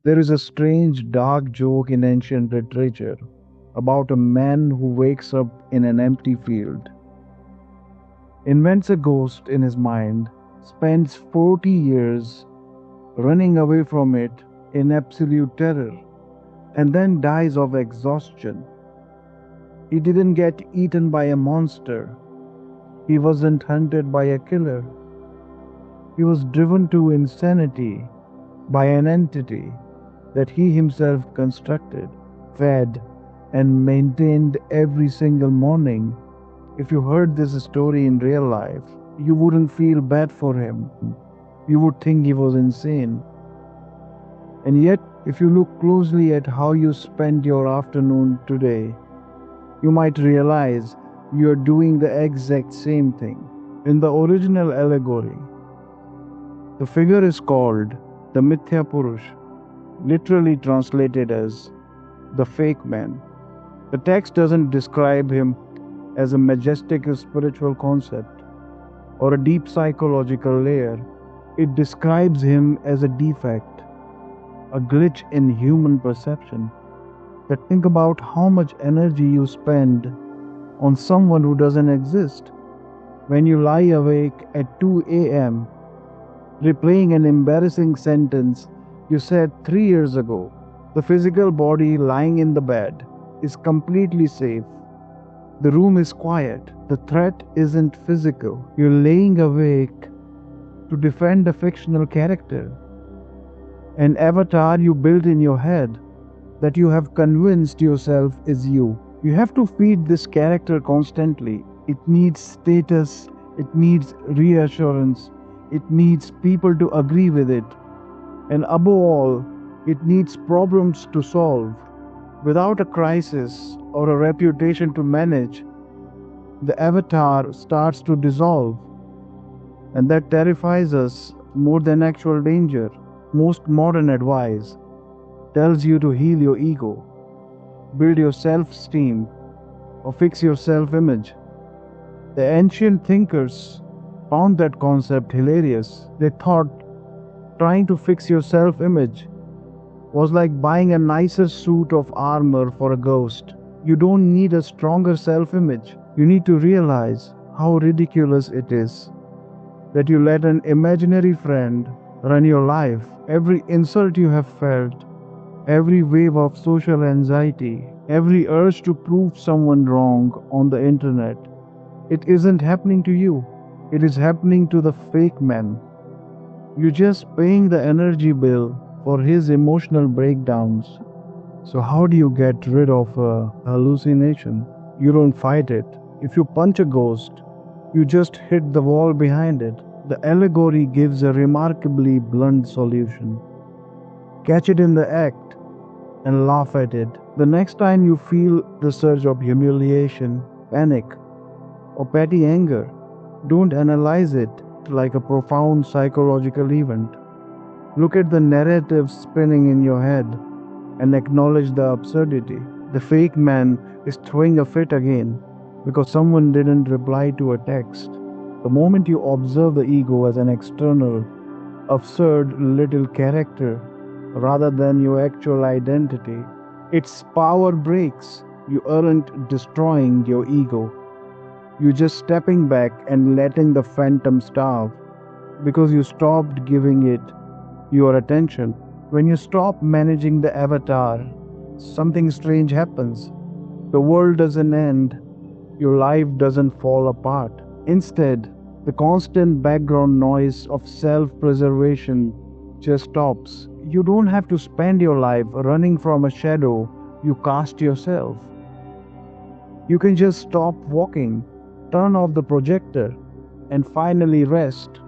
There is a strange dark joke in ancient literature about a man who wakes up in an empty field, invents a ghost in his mind, spends 40 years running away from it in absolute terror, and then dies of exhaustion. He didn't get eaten by a monster. He wasn't hunted by a killer. He was driven to insanity by an entity that he himself constructed, fed, and maintained every single morning. If you heard this story in real life, you wouldn't feel bad for him. You would think he was insane. And yet, if you look closely at how you spent your afternoon today, you might realize you're doing the exact same thing. In the original allegory, the figure is called the Mithya Purusha, literally translated as the fake man. The text doesn't describe him as a majestic spiritual concept or a deep psychological layer. It describes him as a defect, a glitch in human perception. But think about how much energy you spend on someone who doesn't exist. When you lie awake at 2 a.m., replaying an embarrassing sentence you said 3 years ago, the physical body lying in the bed is completely safe. The room is quiet. The threat isn't physical. You're laying awake to defend a fictional character, an avatar you built in your head that you have convinced yourself is you. You have to feed this character constantly. It needs status, it needs reassurance, it needs people to agree with it, and above all, it needs problems to solve. Without a crisis or a reputation to manage, the avatar starts to dissolve, and that terrifies us more than actual danger. Most modern advice tells you to heal your ego, build your self-esteem, or fix your self-image. The ancient thinkers found that concept hilarious. They thought trying to fix your self-image was like buying a nicer suit of armor for a ghost. You don't need a stronger self-image. You need to realize how ridiculous it is that you let an imaginary friend run your life. Every insult you have felt, every wave of social anxiety, every urge to prove someone wrong on the internet, it isn't happening to you. It is happening to the fake man. You're just paying the energy bill for his emotional breakdowns. So how do you get rid of a hallucination? You don't fight it. If you punch a ghost, you just hit the wall behind it. The allegory gives a remarkably blunt solution. Catch it in the act and laugh at it. The next time you feel the surge of humiliation, panic, or petty anger, don't analyze it like a profound psychological event. Look at the narrative spinning in your head and acknowledge the absurdity. The fake man is throwing a fit again because someone didn't reply to a text. The moment you observe the ego as an external, absurd little character rather than your actual identity, its power breaks. You aren't destroying your ego. You're just stepping back and letting the phantom starve because you stopped giving it your attention. When you stop managing the avatar, something strange happens. The world doesn't end, your life doesn't fall apart. Instead, the constant background noise of self-preservation just stops. You don't have to spend your life running from a shadow you cast yourself. You can just stop walking, turn off the projector, and finally rest.